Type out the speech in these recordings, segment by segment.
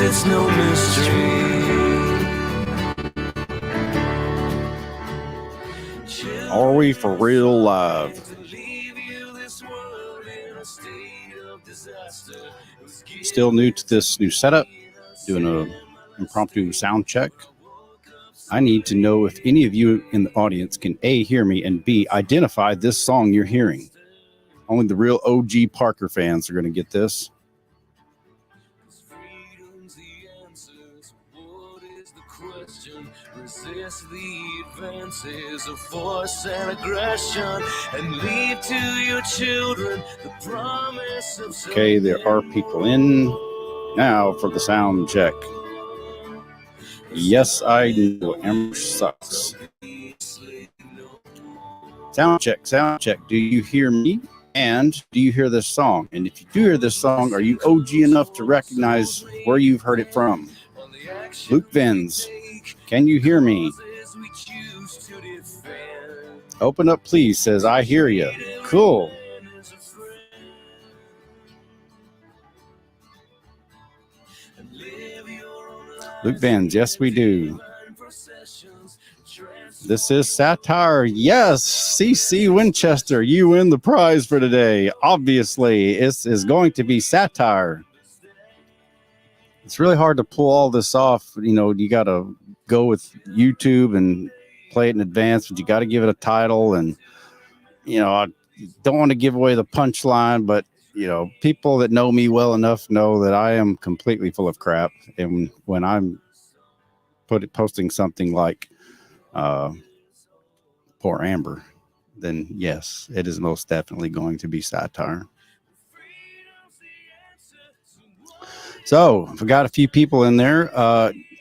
it's no mystery. Are we for real live? Still new to this new setup, doing an impromptu sound check. I need to know if any of you in the audience can A, hear me, and B, identify this song you're hearing. Only the real OG Parker fans are going to get this. Resist the advances of force and aggression, and leave to your children the promise of. Okay, there are people in now for the sound check. Yes, I know Amber sucks. Sound check, sound check. Do you hear me? And do you hear this song? And if you do hear this song, are you OG enough to recognize where you've heard it from? Luke Vins, can you hear me? Open up, please, says I hear you. Cool. Luke Vins, yes, we do. This is satire. Yes, CC Winchester, you win the prize for today. Obviously, it is going to be satire. It's really hard to pull all this off. You know, you got to go with YouTube and play it in advance, but you got to give it a title. And, you know, I don't want to give away the punchline, but, you know, people that know me well enough know that I am completely full of crap. And when I'm posting something like poor Amber, then yes, it is most definitely going to be satire. So we got a few people in there.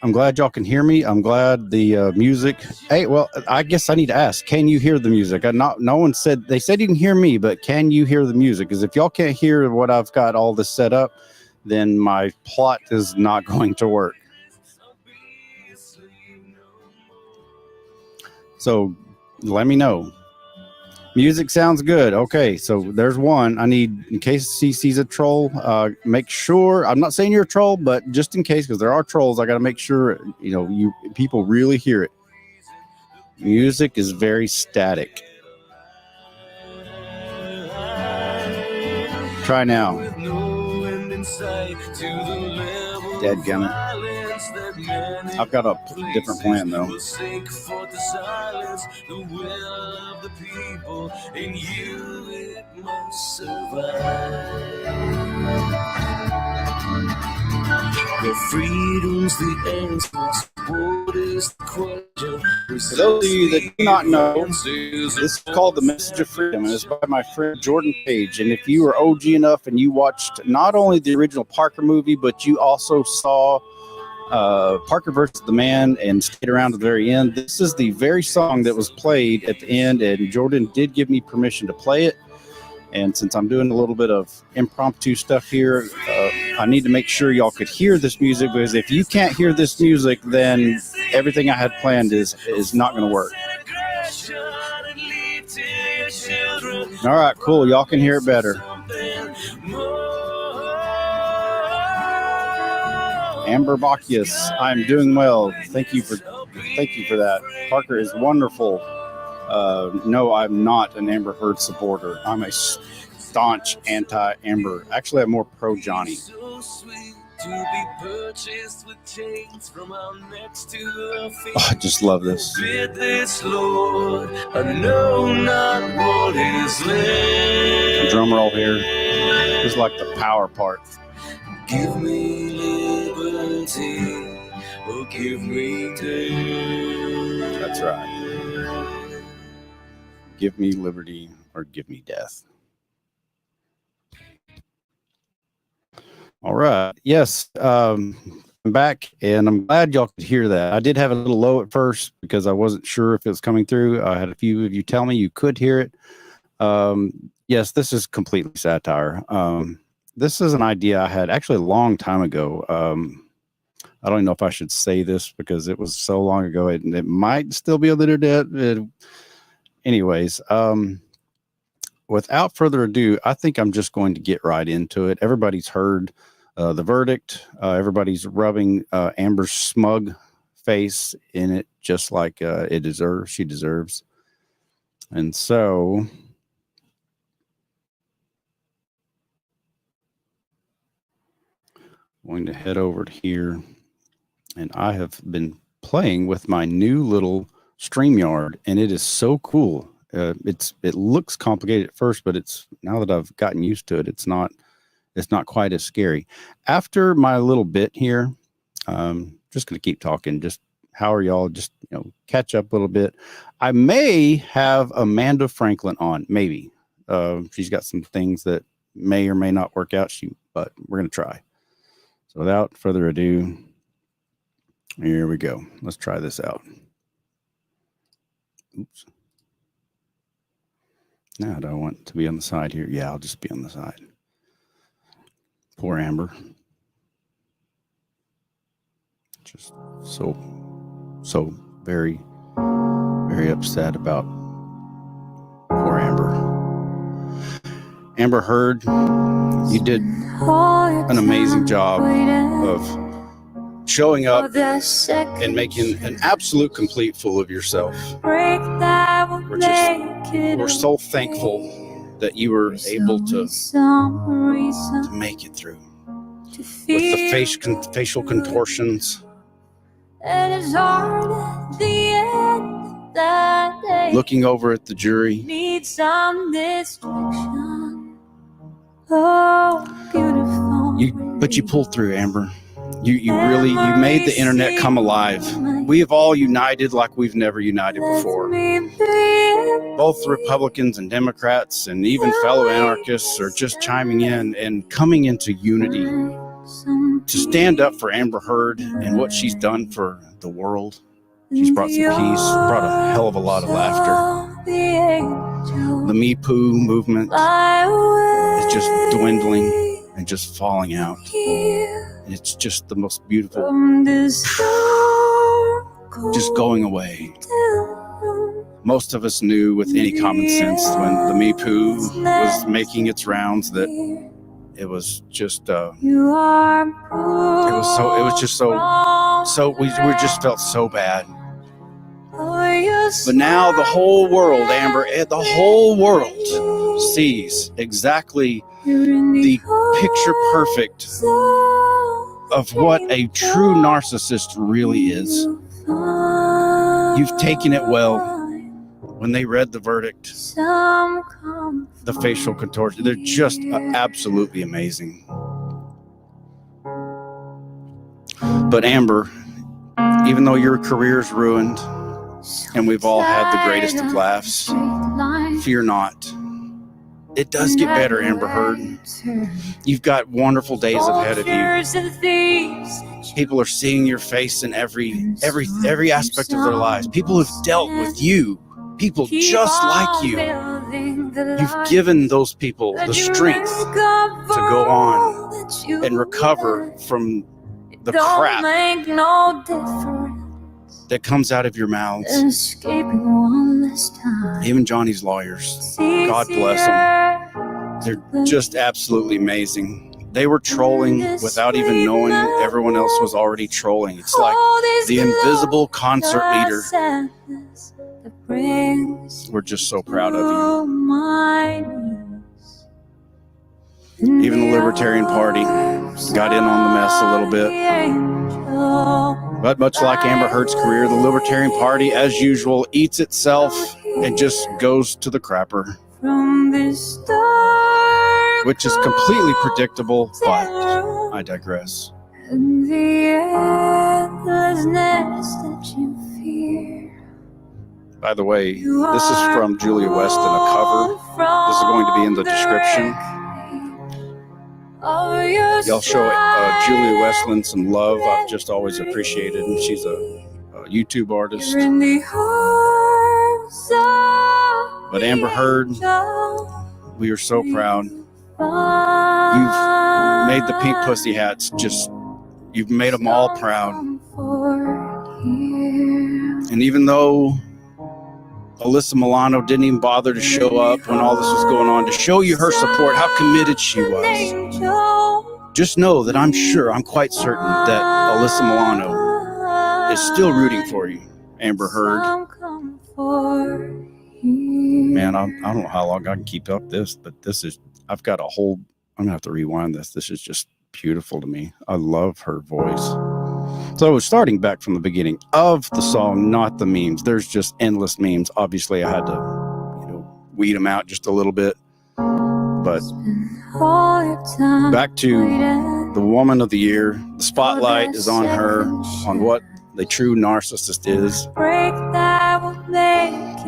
I'm glad y'all can hear me. I'm glad the music. Hey, well, I guess I need to ask, can you hear the music? No one said, they said you can hear me, but can you hear the music? Because if y'all can't hear what I've got all this set up, then my plot is not going to work. So let me know. Music sounds good. Okay, so there's one. I need, in case CC's a troll, make sure, I'm not saying you're a troll, but just in case, because there are trolls, I got to make sure, you know, you people really hear it. Music is very static. Try now. Dadgummit. I've got a different plan though. The freedom's the answer. What is the question? For those of you that do not know, this is called The Message of Freedom, and it's by my friend Jordan Page. And if you were OG enough and you watched not only the original Parker movie, but you also saw Parker versus the Man and stayed around to the very end, this is the very song that was played at the end, and Jordan did give me permission to play it. And since I'm doing a little bit of impromptu stuff here, I need to make sure y'all could hear this music, because if you can't hear this music, then everything I had planned is not going to work. All right, cool. Y'all can hear it better. Amber Bacchius, I'm doing well. Thank you for that. Parker is wonderful. No, I'm not an Amber Heard supporter. I'm a staunch anti-Amber. Actually, I'm more pro-Johnny. Oh, I just love this. Drum roll here. This is like the power part. Give me liberty, or give me death. That's right. Give me liberty or give me death. All right. Yes. I'm back, and I'm glad y'all could hear that. I did have a little low at first because I wasn't sure if it was coming through. I had a few of you tell me you could hear it. Yes, this is completely satire. This is an idea I had actually a long time ago. I don't know if I should say this because it was so long ago. It might still be a little bit. Anyways, without further ado, I think I'm just going to get right into it. Everybody's heard the verdict. Everybody's rubbing Amber's smug face in it, just like she deserves. And so I'm going to head over to here, and I have been playing with my new little StreamYard, and it is so cool. It looks complicated at first, but it's, now that I've gotten used to it, it's not quite as scary. After my little bit here, just going to keep talking. Just how are y'all? Just, catch up a little bit. I may have Amanda Franklin on, maybe. She's got some things that may or may not work out. But we're going to try. So without further ado, here we go. Let's try this out. Oops. Now, do I want to be on the side here? Yeah, I'll just be on the side. Poor Amber. Just so very, very upset about poor Amber. Amber Heard, you did an amazing job of showing up and making an absolute complete fool of yourself. We're so thankful that you were able to make it through with the facial contortions. And it's hard at the end that day. Looking over at the jury. Need some distraction. Oh, beautiful. But you pulled through, Amber. You really made the internet come alive. We have all united like we've never united before. Both Republicans and Democrats and even fellow anarchists are just chiming in and coming into unity to stand up for Amber Heard and what she's done for the world. She's brought some peace, brought a hell of a lot of laughter. The Me Too movement is just dwindling and just falling out. And it's just the most beautiful, just going away. Most of us knew with any common sense when the Me Too was making its rounds that it was just we just felt so bad. But now the whole world, Amber, the whole world sees exactly the picture perfect of what a true narcissist really is. You've taken it well. When they read the verdict, the facial contortion, they're just absolutely amazing. But Amber, even though your career's ruined and we've all had the greatest of laughs, fear not. It does get better, Amber Heard. You've got wonderful days ahead of you. People are seeing your face in every aspect of their lives. People who've dealt with you. People just like you. You've given those people the strength to go on and recover from the crap that comes out of your mouths. Even Johnny's lawyers. God bless them. They're just absolutely amazing. They were trolling without even knowing that everyone else was already trolling. It's like the invisible concert leader. We're just so proud of you. Even the Libertarian Party got in on the mess a little bit. But much like Amber Heard's career, the Libertarian Party, as usual, eats itself and just goes to the crapper. Which is completely predictable, but I digress. By the way, this is from Julia West in a cover. This is going to be in the description. Y'all show Julia Westland some love. I've just always appreciated, and she's a YouTube artist. But Amber Heard, we are so proud. You've made the pink pussy hats you've made them all proud. And even though Alyssa Milano didn't even bother to show up when all this was going on to show you her support, how committed she was just know that I'm quite certain that Alyssa Milano is still rooting for you, Amber Heard. Man, I don't know how long I can keep up this, but I'm gonna have to rewind this. This is just beautiful to me. I love her voice. So starting back from the beginning of the song, not the memes. There's just endless memes. Obviously, I had to, weed them out just a little bit. But back to the woman of the year. The spotlight is on her, on what the true narcissist is.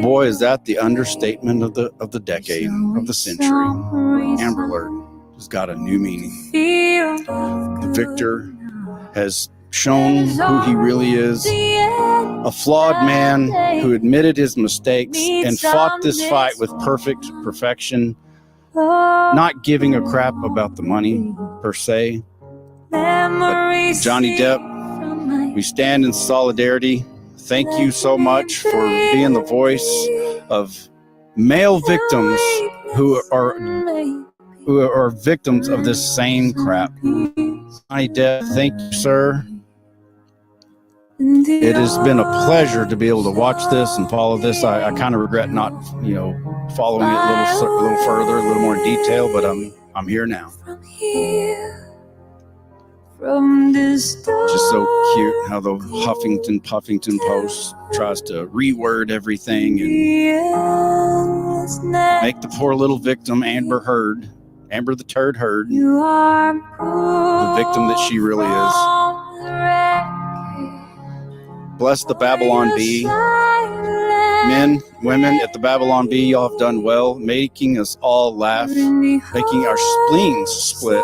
Boy, is that the understatement of the decade, of the century. Amber Alert has got a new meaning. Victor has shown who he really is. A flawed man who admitted his mistakes and fought this fight with perfect perfection, not giving a crap about the money per se. But Johnny Depp, we stand in solidarity. Thank you so much for being the voice of male victims who are victims of this same crap. Johnny Depp, thank you, sir. It has been a pleasure to be able to watch this and follow this. I kind of regret not, following it a little further, a little more in detail, but I'm here now. Just so cute how the Puffington Post tries to reword everything and make the poor little victim, Amber the Turd Heard, the victim that she really is. Bless the Babylon Bee. Men, women at the Babylon Bee, y'all have done well, making us all laugh, making our spleens split.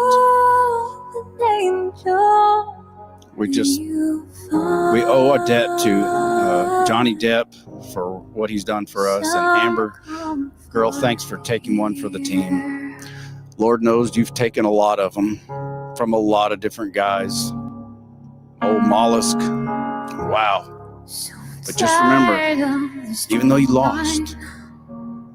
We owe a debt to Johnny Depp for what he's done for us. And Amber, girl, thanks for taking one for the team. Lord knows you've taken a lot of them from a lot of different guys. Old Mollusk. Wow. But just remember, even though you lost,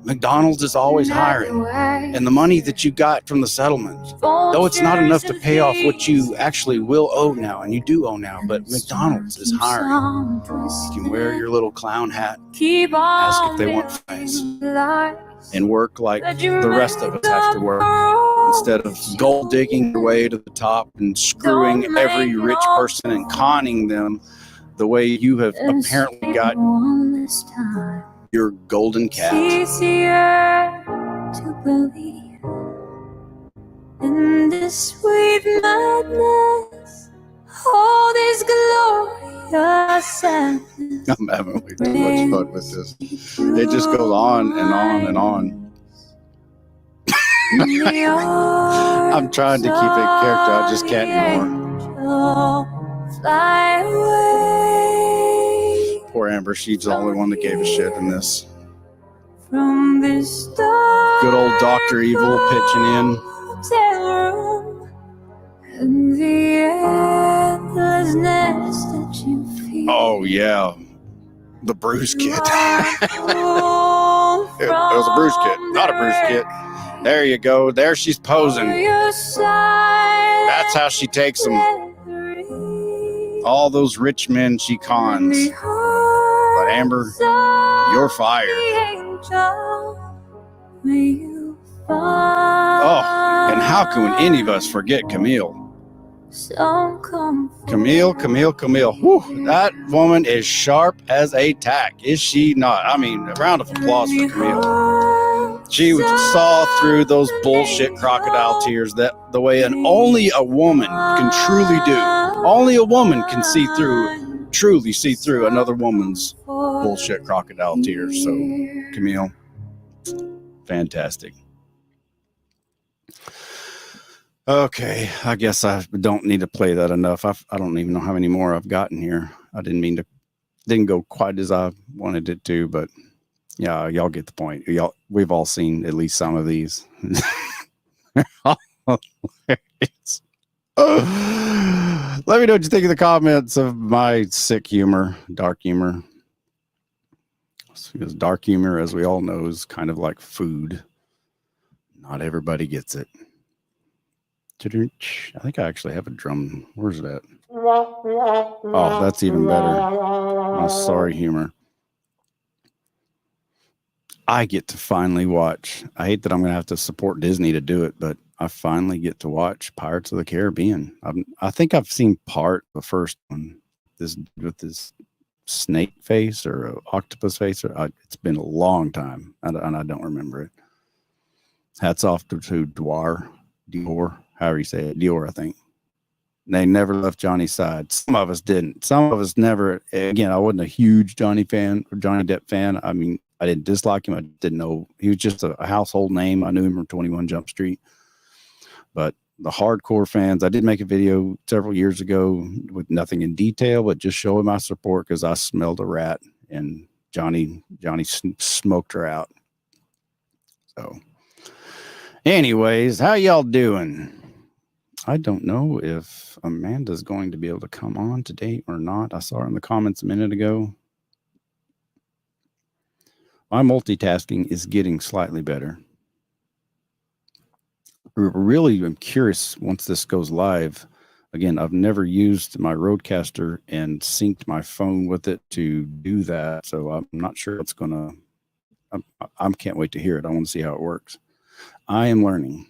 McDonald's is always hiring. And the money that you got from the settlement, though it's not enough to pay off what you actually will owe now, and you do owe now, but McDonald's is hiring. You can wear your little clown hat, ask if they want fries, and work like the rest of us have to work. Instead of gold digging your way to the top and screwing every rich person and conning them the way you have apparently got your golden cat. Easier to believe in this sweet madness, all this glorious sadness. I'm having way too much fun with this. It just goes on and on and on. I'm trying to keep it character. I just can't anymore. Fly away. Poor Amber, she's the only one that gave a shit in this. From this good old Dr. Evil pitching in. And the endlessness that you feel. Oh yeah, the Bruce Kid. It was a Bruce Kid, not a Bruce Kid. There you go. There she's posing. That's how she takes them. All those rich men she cons. But Amber, you're fired. Oh, and how can any of us forget Camille? Camille. Whew, that woman is sharp as a tack, is she not? I mean, a round of applause for Camille. She saw through those bullshit crocodile tears that the way only a woman can truly do. Only a woman can truly see through another woman's bullshit crocodile tears. So, Camille, fantastic. Okay, I guess I don't need to play that enough. I don't even know how many more I've gotten here. I didn't go quite as I wanted it to, but yeah, y'all get the point. We've all seen at least some of these. Let me know what you think in the comments of my sick humor, dark humor. Because dark humor, as we all know, is kind of like food. Not everybody gets it. I think I actually have a drum. Where's that? Oh, that's even better. My sorry humor. I get to finally watch. I hate that I'm going to have to support Disney to do it, but I finally get to watch Pirates of the Caribbean. I think I've seen part of the first one. This with this snake face or a octopus face. It's been a long time, and I don't remember it. Hats off to Dior, however you say it, Dior, I think. They never left Johnny's side. Some of us didn't. Some of us never. Again, I wasn't a huge Johnny Depp fan. I mean, I didn't dislike him. I didn't know he was just a household name. I knew him from 21 Jump Street. But the hardcore fans, I did make a video several years ago with nothing in detail, but just showing my support because I smelled a rat and Johnny smoked her out. So, anyways, how y'all doing? I don't know if Amanda's going to be able to come on today or not. I saw her in the comments a minute ago. My multitasking is getting slightly better. Really, I'm curious once this goes live. Again, I've never used my Rodecaster and synced my phone with it to do that. So I'm not sure it's going to, I can't wait to hear it. I want to see how it works. I am learning.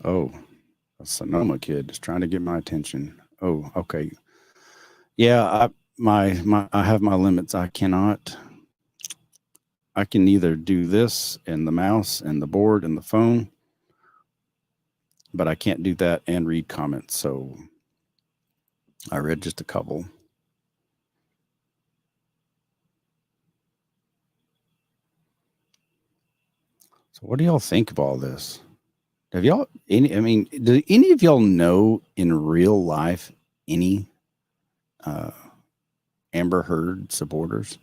Oh, a Sonoma kid is trying to get my attention. Oh, okay. Yeah, I have my limits. I can either do this and the mouse and the board and the phone, but I can't do that and read comments. So I read just a couple. So what do y'all think of all this? Have y'all do any of y'all know in real life any Amber Heard supporters?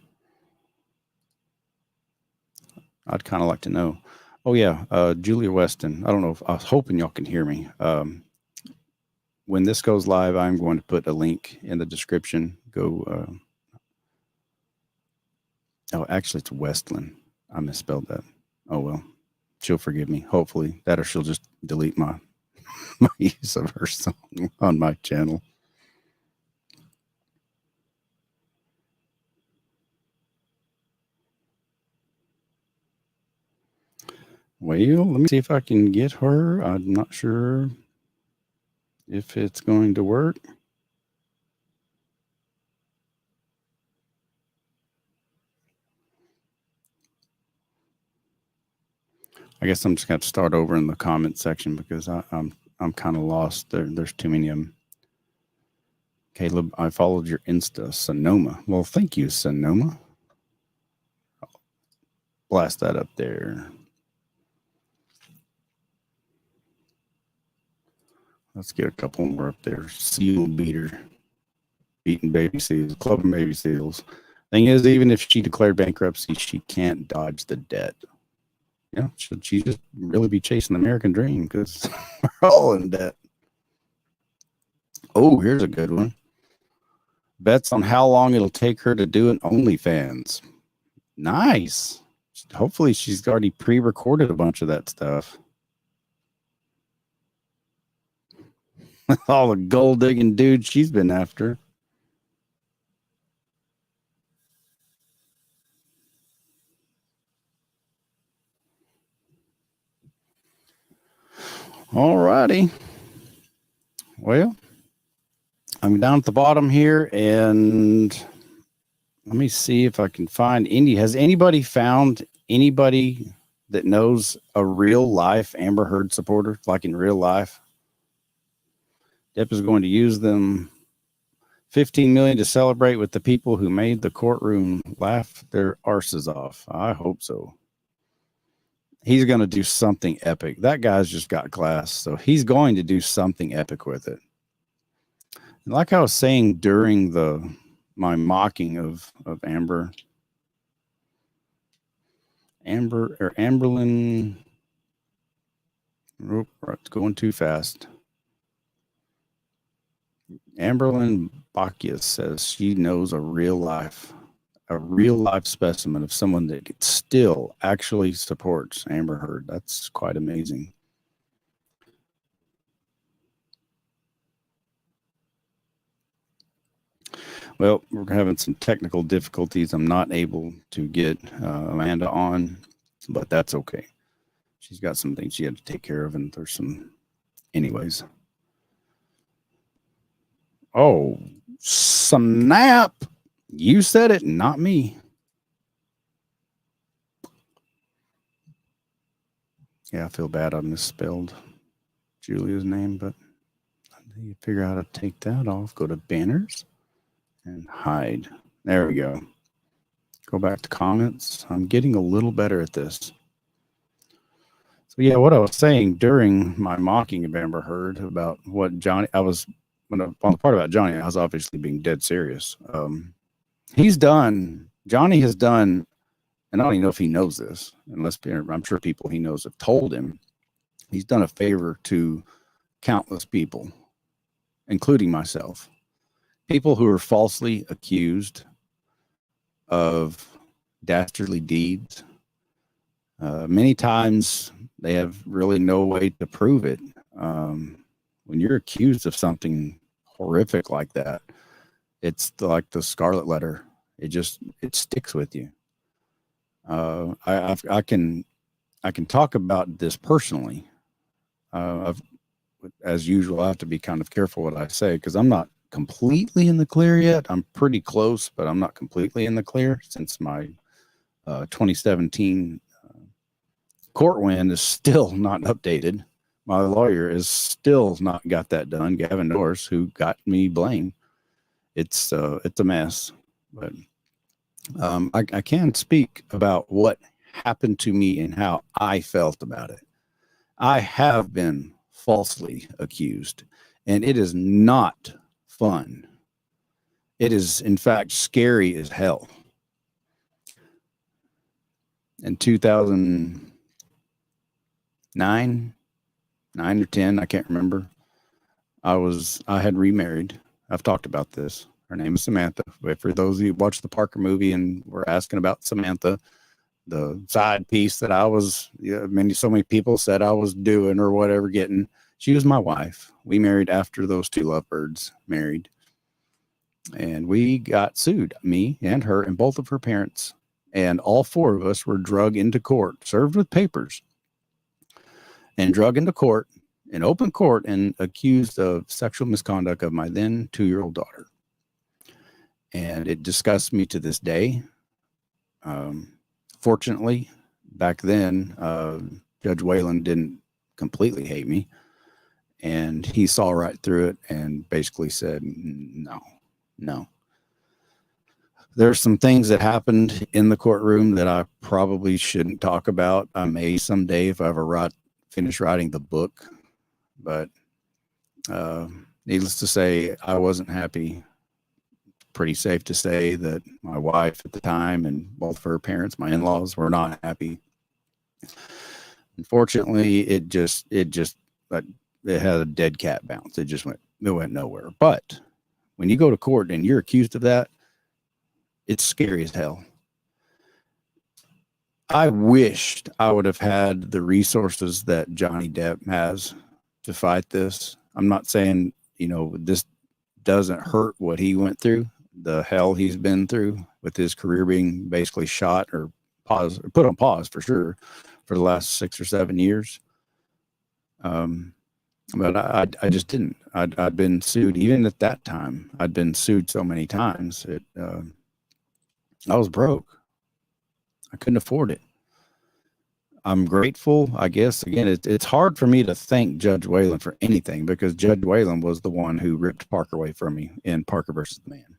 I'd kind of like to know. Oh yeah, Julia Weston. I don't know if I was hoping y'all can hear me. When this goes live, I'm going to put a link in the description. Go. Oh, actually, it's Westland. I misspelled that. Oh well, she'll forgive me. Hopefully, that or she'll just delete my use of her song on my channel. Well, let me see if I can get her. I'm not sure if it's going to work. I guess I'm just going to start over in the comment section because I'm kind of lost. There's too many of them. Caleb, I followed your Insta, Sonoma. Well, thank you, Sonoma. I'll blast that up there. Let's get a couple more up there. Seal beater. Beating baby seals. Clubbing baby seals. Thing is, even if she declared bankruptcy, she can't dodge the debt. Yeah, should she just really be chasing the American dream? Because we're all in debt. Oh, here's a good one. Bets on how long it'll take her to do an OnlyFans. Nice. Hopefully she's already pre-recorded a bunch of that stuff. With all the gold digging dudes she's been after. All righty. Well, I'm down at the bottom here, and let me see if I can find any. Has anybody found anybody that knows a real life Amber Heard supporter, like in real life? Depp is going to use them $15 million to celebrate with the people who made the courtroom laugh their arses off. I hope so. He's going to do something epic. That guy's just got class, so he's going to do something epic with it. And like I was saying during my mocking of Amberlyn. Oh, it's going too fast. Amberlyn Bacchus says she knows a real life a real life specimen of someone that still actually supports Amber Heard. That's quite amazing. Well, we're having some technical difficulties. I'm not able to get Amanda on, but that's okay. She's got some things she had to take care of, and there's some, anyways. Oh, snap! You said it, not me. Yeah, I feel bad I misspelled Julia's name, but you figure out how to take that off. Go to banners and hide. There we go. Go back to comments. I'm getting a little better at this. So yeah, what I was saying during my mocking of Amber Heard about what Johnny, on the part about Johnny, I was obviously being dead serious. Johnny has done, and I don't even know if he knows this, unless I'm sure people he knows have told him, he's done a favor to countless people, including myself. People who are falsely accused of dastardly deeds. Many times they have really no way to prove it. When you're accused of something horrific like that, it's like the scarlet letter. It sticks with you. I can talk about this personally. As usual, I have to be kind of careful what I say because I'm not completely in the clear yet. I'm pretty close, but I'm not completely in the clear since my 2017 court win is still not updated. My lawyer is still not got that done. Gavin Norris, who got me blamed. It's a mess, but I can speak about what happened to me and how I felt about it. I have been falsely accused, and it is not fun. It is, in fact, scary as hell. In 2009 or 10, I can't remember. I had remarried. I've talked about this. Her name is Samantha. For those of you who watched the Parker movie and were asking about Samantha, the side piece that I was, so many people said I was doing or whatever, getting, she was my wife. We married after those two lovebirds married. And we got sued, me and her and both of her parents. And all four of us were drug into court, served with papers, and drug into court, in open court, and accused of sexual misconduct of my then 2-year-old daughter. And it disgusts me to this day. Fortunately, back then, Judge Whalen didn't completely hate me, and he saw right through it and basically said, no. There's some things that happened in the courtroom that I probably shouldn't talk about. I may someday if I ever finish writing the book, but needless to say, I wasn't happy. Pretty safe to say that my wife at the time and both of her parents, my in-laws, were not happy. Unfortunately, it had a dead cat bounce. It went nowhere. But when you go to court and you're accused of that, it's scary as hell. I wished I would have had the resources that Johnny Depp has to fight this. I'm not saying, this doesn't hurt what he went through, the hell he's been through with his career being basically shot or put on pause for sure for the last 6 or 7 years. But I just didn't. I'd been sued even at that time. I'd been sued so many times. I was broke. I couldn't afford it. I'm grateful, I guess. Again, it's hard for me to thank Judge Whalen for anything because Judge Whalen was the one who ripped Parker away from me in Parker versus the Man.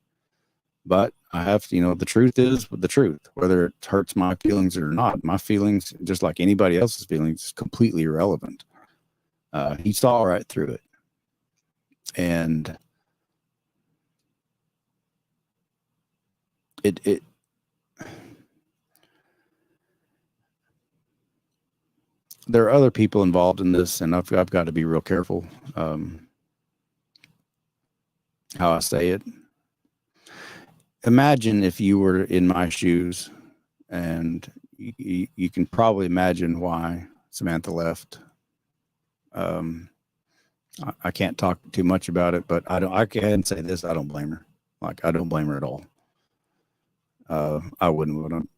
But I have to, the truth is the truth, whether it hurts my feelings or not. My feelings, just like anybody else's feelings, is completely irrelevant. He saw right through it. And it there are other people involved in this, and I've got to be real careful how I say it. imagine if you were in my shoes, and you can probably imagine why Samantha left. Um, I can't talk too much about it, but I can say this: I don't blame her. Like, I don't blame her at all. I wouldn't want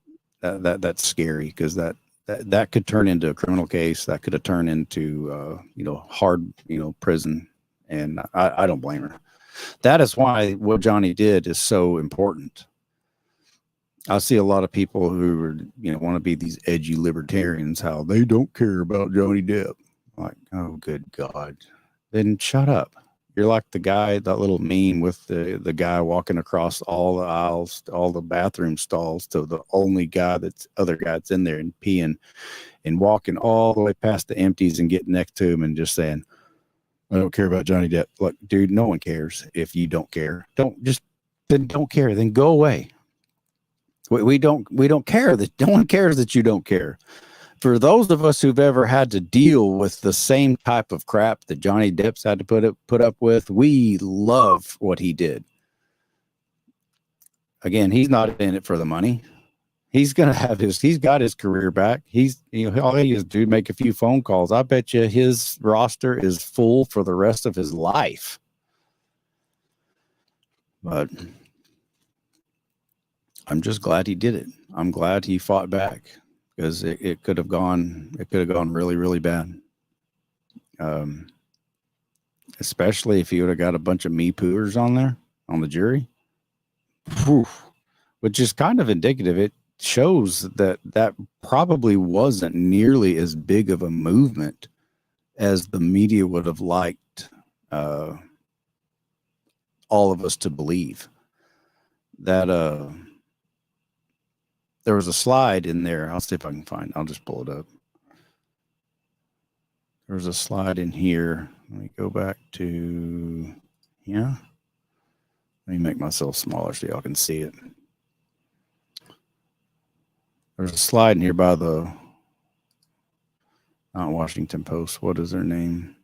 to. That's scary, because that could turn into a criminal case. That could have turned into hard prison, and I don't blame her. That is why what Johnny did is so important. I see a lot of people who are, want to be these edgy libertarians, how they don't care about Johnny Depp. Like, oh, good God. Then shut up. You're like the guy, that little meme with the guy walking across all the aisles, all the bathroom stalls, to the only other guy that's in there, and peeing and walking all the way past the empties and getting next to him and just saying, I don't care about Johnny Depp. Look, dude, no one cares if you don't care. Then don't care. Then go away. We don't care that no one cares that you don't care. For those of us who've ever had to deal with the same type of crap that Johnny Depp's had to put up with, we love what he did. Again, he's not in it for the money. He's got his career back. All he is do make a few phone calls. I bet you his roster is full for the rest of his life. But I'm just glad he did it. I'm glad he fought back, because it could have gone really, really bad. Especially if he would have got a bunch of me pooers on there on the jury. Whew. Which is kind of indicative. It shows that probably wasn't nearly as big of a movement as the media would have liked all of us to believe. That there was a slide in there. I'll see if I can I'll just pull it up. There was a slide in here. Let me go back to, Let me make myself smaller so y'all can see it. There's a slide in here by the, not Washington Post. What is their name?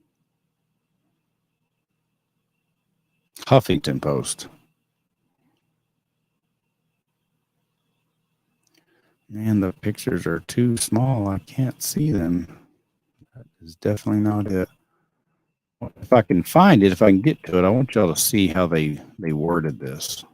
Huffington Post. Man, the pictures are too small. I can't see them. That is definitely not it. If I can find it, if I can get to it, I want y'all to see how they worded this.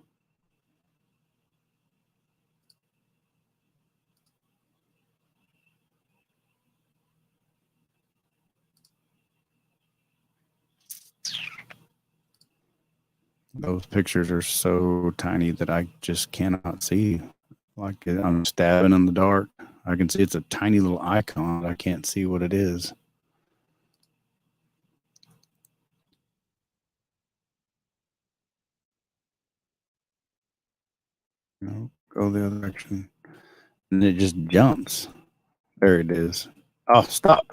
Those pictures are so tiny that I just cannot see. Like, I'm stabbing in the dark. I can see it's a tiny little icon. I can't see what it is. No, go the other direction. And it just jumps. There it is. Oh, stop.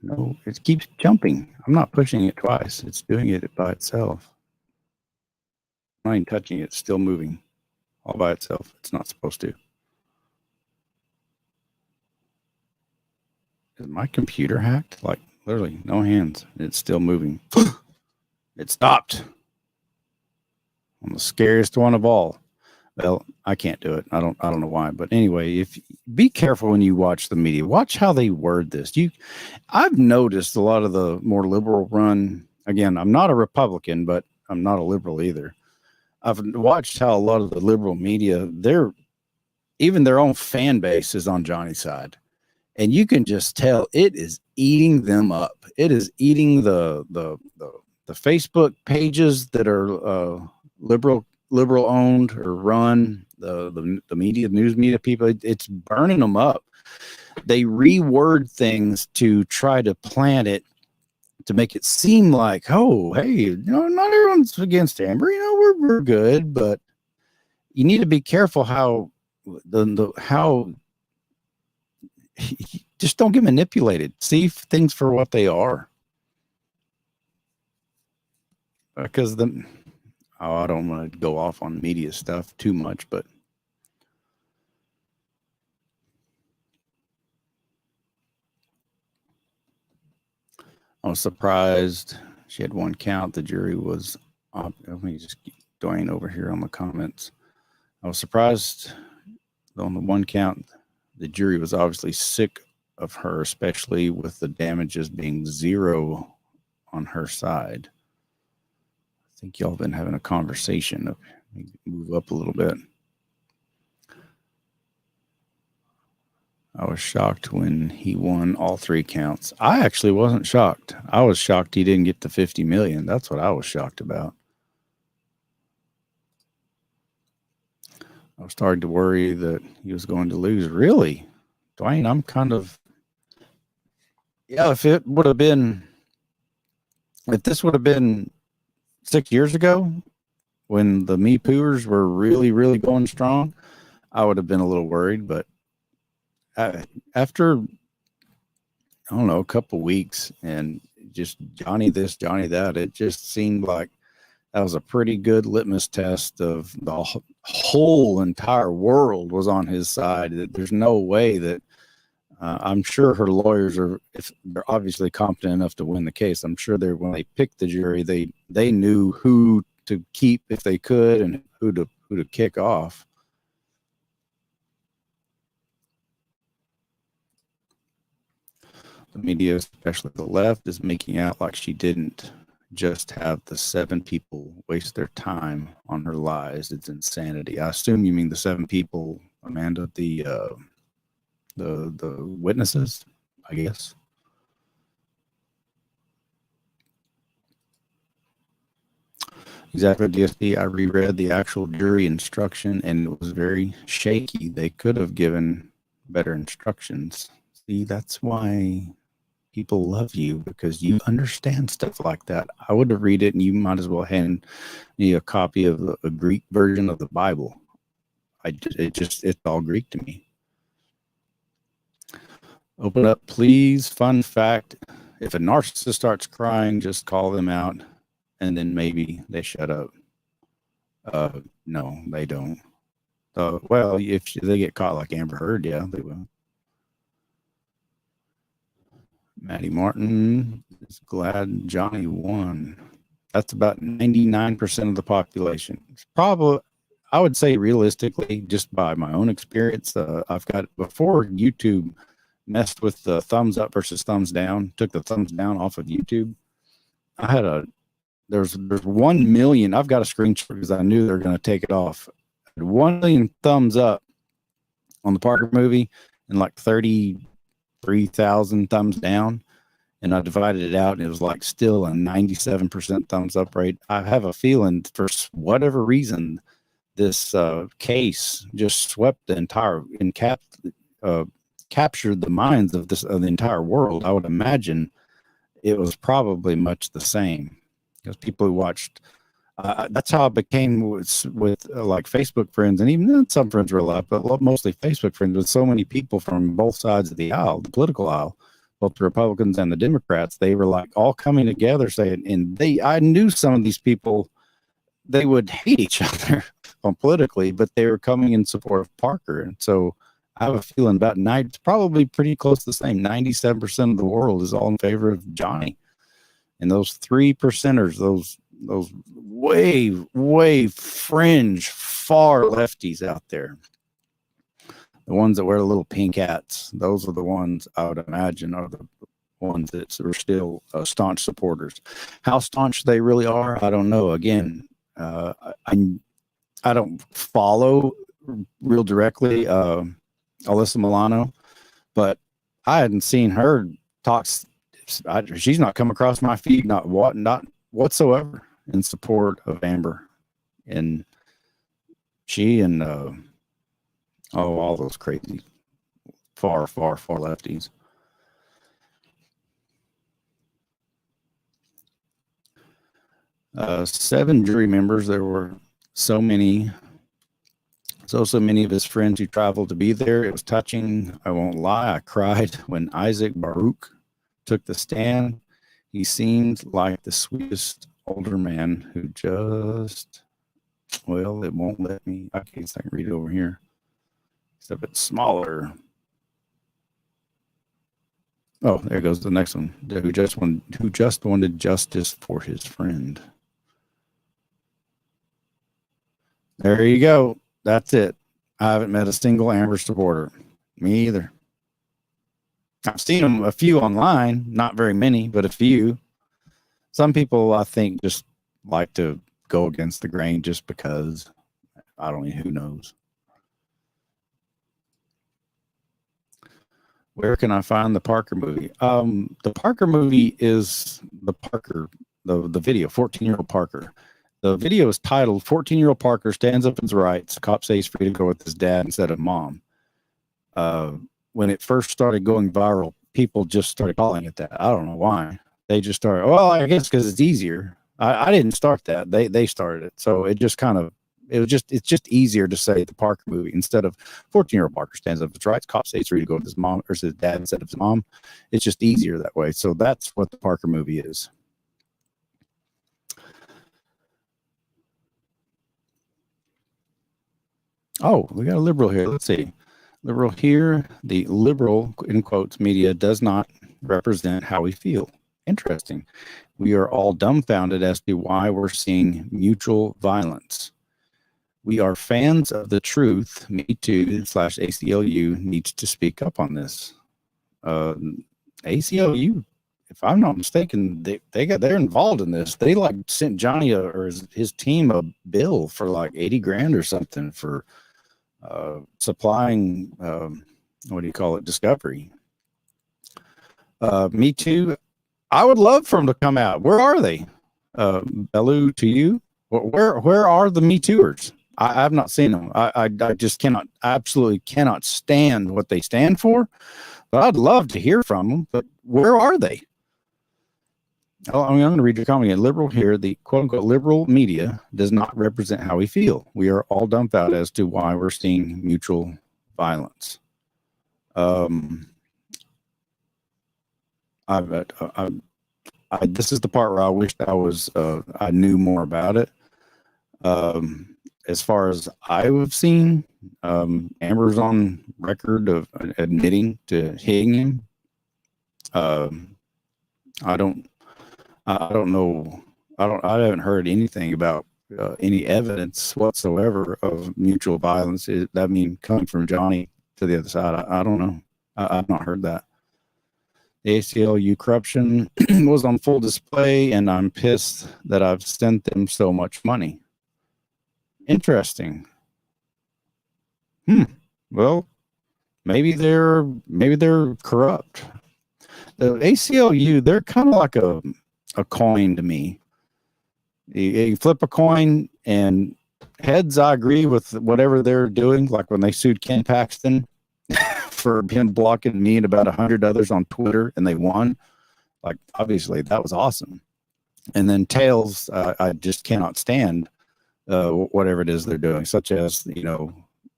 No, it keeps jumping. I'm not pushing it twice. It's doing it by itself. I'm not even touching it. It's still moving all by itself. It's not supposed to. Is my computer hacked? Like, literally, no hands. It's still moving. It stopped. I'm the scariest one of all. Well, I can't do it. I don't know why. But anyway, be careful when you watch the media. Watch how they word this. I've noticed a lot of the more liberal run. Again, I'm not a Republican, but I'm not a liberal either. I've watched how a lot of the liberal media, even their own fan base is on Johnny's side. And you can just tell it is eating them up. It is eating the Facebook pages that are liberal owned or run, the media, news media people. It's burning them up. They reword things to try to plant it to make it seem like, oh, hey, not everyone's against Amber. We're good, but you need to be careful how how just don't get manipulated. See things for what they are. Because I don't want to go off on media stuff too much, but I was surprised she had one count. The jury was Let me just keep Dwayne over here on the comments. I was surprised on the one count, the jury was obviously sick of her, especially with the damages being 0 on her side. I think y'all been having a conversation. Move up a little bit. I was shocked when he won all 3 counts. I actually wasn't shocked. I was shocked he didn't get the $50 million. That's what I was shocked about. I was starting to worry that he was going to lose. Really? Dwayne, I'm kind of... Yeah, if this would have been 6 years ago when the Me Pooers were really, really going strong, I would have been a little worried. But after, I don't know, a couple weeks and just Johnny this, Johnny that, it just seemed like that was a pretty good litmus test of the whole entire world was on his side. That there's no way that I'm sure her lawyers are, if they're obviously competent enough to win the case, I'm sure when they picked the jury, they knew who to keep if they could and who to kick off. The media, especially the left, is making out like she didn't just have the 7 people waste their time on her lies. It's insanity. I assume you mean the 7 people, Amanda, the witnesses, I guess. Exactly, DSP. I reread the actual jury instruction and it was very shaky. They could have given better instructions. See, that's why people love you, because you understand stuff like that. I would have read it and you might as well hand me a copy of a Greek version of the Bible. It's all Greek to me. Open up, please. Fun fact: if a narcissist starts crying, just call them out, and then maybe they shut up. No, they don't. Well, if they get caught like Amber Heard, yeah, they will. Maddie Martin is glad Johnny won. That's about 99% of the population. It's probably, I would say realistically, just by my own experience, I've got, before YouTube messed with the thumbs up versus thumbs down, took the thumbs down off of YouTube, I had there's 1 million, I've got a screenshot because I knew they were going to take it off. 1 million thumbs up on the Parker movie and like 33,000 thumbs down. And I divided it out and it was like still a 97% thumbs up rate. I have a feeling for whatever reason, this case just swept the entire, captured the minds of the entire world. I would imagine it was probably much the same, because people who watched, that's how I became with like Facebook friends, and even some friends real life, but mostly Facebook friends, with so many people from both sides of the aisle, the political aisle, both the Republicans and the Democrats. They were like all coming together saying, and I knew some of these people, they would hate each other politically, but they were coming in support of Parker. And so I have a feeling about it's probably pretty close to the same. 97% of the world is all in favor of Johnny. And those 3%ers, those way fringe, far lefties out there, the ones that wear the little pink hats, those are the ones I would imagine are the ones that are still staunch supporters. How staunch they really are, I don't know. Again, I don't follow real directly Alyssa Milano, but I hadn't seen her talk. She's not come across my feed, not whatsoever, in support of Amber. And she and all those crazy far lefties. Seven jury members. There were so many of his friends who traveled to be there. It was touching. I won't lie. I cried when Isaac Baruch took the stand. He seemed like the sweetest older man who just, well, it won't let me. I can read it over here. Except it's smaller. Oh, there goes the next one. Who just wanted justice for his friend. There you go. That's it. I haven't met a single Amber supporter. Me either. I've seen them a few online, not very many, but a few. Some people, I think, just like to go against the grain just because. I don't know. Who knows? Where can I find the Parker movie? The Parker movie is the video, 14-year-old Parker. The video is titled 14-year-old Parker stands up for his rights. Cop says he's free to go with his dad instead of mom. When it first started going viral, people just started calling it that. I don't know why. They just started, well, I guess because it's easier. I didn't start that. They started it. So it just kind of, it's just easier to say the Parker movie instead of 14-year-old Parker stands up for his rights. Cop says free to go with his mom or his dad instead of his mom. It's just easier that way. So that's what the Parker movie is. Oh, we got a liberal here. Let's see. Liberal here. The liberal, in quotes, media does not represent how we feel. Interesting. We are all dumbfounded as to why we're seeing mutual violence. We are fans of the truth. Me Too / ACLU needs to speak up on this. ACLU, if I'm not mistaken, they're involved in this. They like sent Johnny or his team a bill for like 80 grand or something for supplying what do you call it, discovery. Me Too. I would love for them to come out. Where are they? Bellu, to you, where are the Me Tooers? I have not seen them. I just absolutely cannot stand what they stand for. But I'd love to hear from them. But where are they? Oh, I'm going to read your comment again. Liberal here, the quote unquote liberal media does not represent how we feel. We are all dumbfounded as to why we're seeing mutual violence. This is the part where I wished I knew more about it. As far as I've seen, Amber's on record of admitting to hitting him. I don't know. I haven't heard anything about any evidence whatsoever of mutual violence. I mean, coming from Johnny to the other side, I don't know. I've not heard that. The ACLU corruption was on full display, and I'm pissed that I've sent them so much money. Interesting. Well, maybe they're corrupt. The ACLU, they're kind of like a coin to me. You flip a coin, and heads, I agree with whatever they're doing. Like when they sued Ken Paxton for him blocking me and about 100 others on Twitter, and they won. Like, obviously, that was awesome. And then tails, I just cannot stand whatever it is they're doing, such as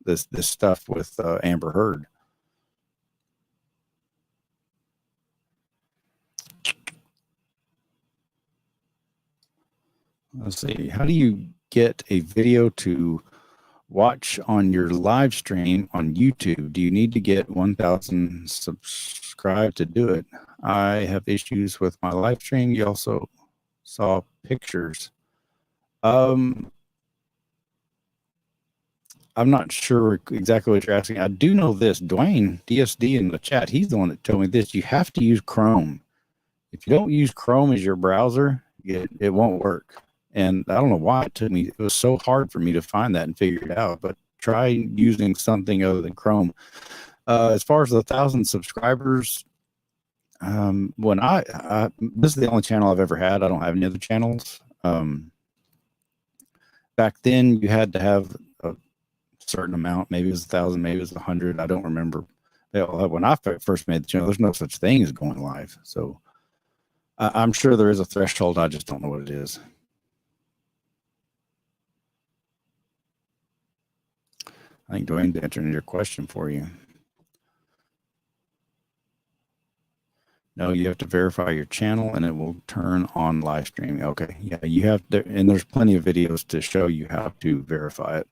this stuff with Amber Heard. Let's see. How do you get a video to watch on your live stream on YouTube? Do you need to get 1,000 subscribed to do it? I have issues with my live stream. You also saw pictures. I'm not sure exactly what you're asking. I do know this. Dwayne DSD in the chat, he's the one that told me this. You have to use Chrome. If you don't use Chrome as your browser, it won't work. And I don't know why it was so hard for me to find that and figure it out, but try using something other than Chrome. As far as the 1,000 subscribers, when this is the only channel I've ever had. I don't have any other channels. Back then you had to have a certain amount. Maybe it was 1,000, maybe it was 100. I don't remember. When I first made the channel, there's no such thing as going live. So I'm sure there is a threshold. I just don't know what it is. I think Dwayne's answering your question for you. No, you have to verify your channel and it will turn on live streaming. Okay. Yeah, you have to, and there's plenty of videos to show you how to verify it.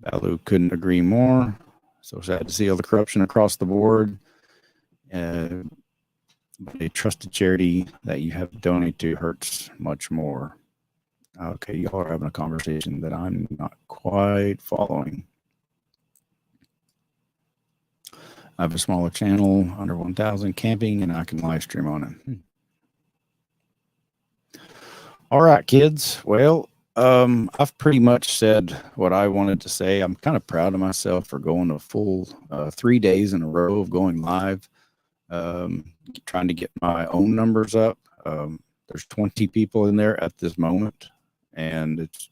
Balu couldn't agree more. So sad to see all the corruption across the board. but a trusted charity that you have donated to hurts much more. Okay, y'all are having a conversation that I'm not quite following. I have a smaller channel, under 1,000 camping, and I can live stream on it. All right, kids. Well, I've pretty much said what I wanted to say. I'm kind of proud of myself for going a full 3 days in a row of going live, trying to get my own numbers up. There's 20 people in there at this moment, and it's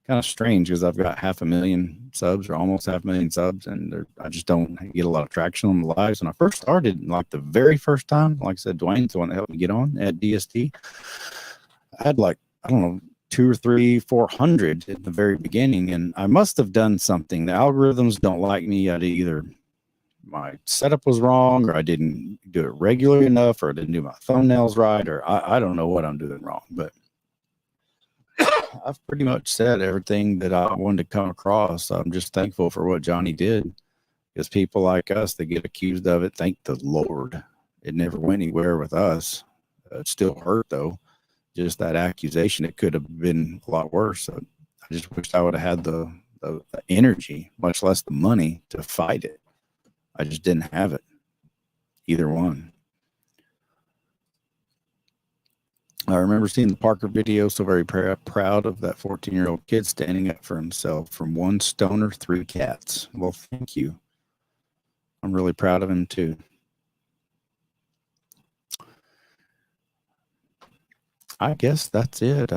kind of strange because I've got 500,000 subs or almost 500,000 subs, and I just don't get a lot of traction on the lives. When I first started, like the very first time, like I said, Dwayne's the one that helped me get on at DST. I had like, I don't know, 200 or 300, 400 at the very beginning, and I must have done something. The algorithms don't like me. I either my setup was wrong, or I didn't do it regularly enough, or I didn't do my thumbnails right, or I don't know what I'm doing wrong, but I've pretty much said everything that I wanted to come across. I'm just thankful for what Johnny did, because people like us that get accused of it, thank the Lord, it never went anywhere with us. It still hurt though. Just that accusation, it could have been a lot worse. I just wish I would have had the energy, much less the money, to fight it. I just didn't have it, either one. I remember seeing the Parker video, so very proud of that 14-year-old kid standing up for himself from one stoner, 3 cats. Well, thank you. I'm really proud of him too. I guess that's it.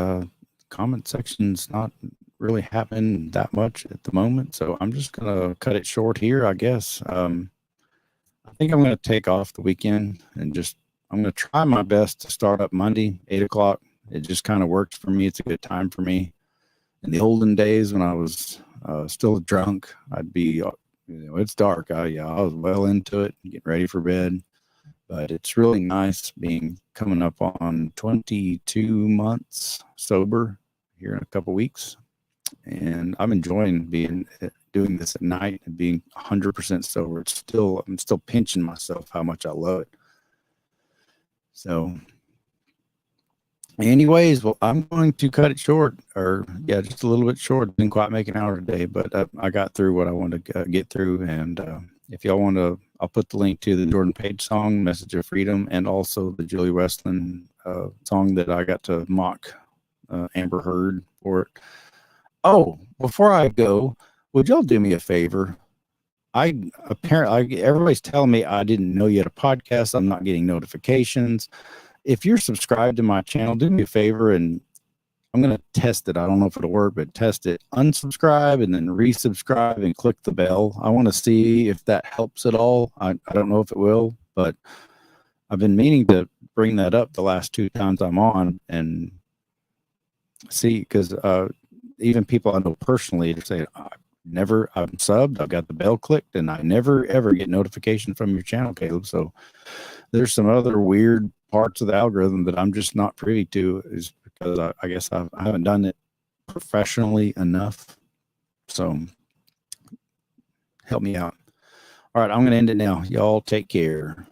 Comment section's not really happening that much at the moment, so I'm just gonna cut it short here, I guess. I think I'm gonna take off the weekend and I'm gonna try my best to start up Monday, 8 o'clock. It just kind of works for me. It's a good time for me. In the olden days when I was still drunk, I'd be, it's dark. I was well into it, getting ready for bed. But it's really nice coming up on 22 months sober here in a couple weeks. And I'm enjoying doing this at night and being 100% sober. I'm still pinching myself how much I love it. So anyways, well, I'm going to cut it short, just a little bit short. Didn't quite make an hour today, but I got through what I wanted to get through. And if y'all want to, I'll put the link to the Jordan Page song, Message of Freedom, and also the Julie Westland song that I got to mock Amber Heard for it. Oh, before I go, would y'all do me a favor? Everybody's telling me I didn't know you had a podcast. I'm not getting notifications. If you're subscribed to my channel, do me a favor, and I'm going to test it. I don't know if it'll work, but test it. Unsubscribe and then resubscribe and click the bell. I want to see if that helps at all. I don't know if it will, but I've been meaning to bring that up the last 2 times I'm on and see, because even people I know personally are saying, I'm subbed, I've got the bell clicked, and I never ever get notification from your channel, Caleb. So there's some other weird parts of the algorithm that I'm just not privy to, is because I guess I haven't done it professionally enough. So help me out. All right, I'm going to end it now. Y'all take care.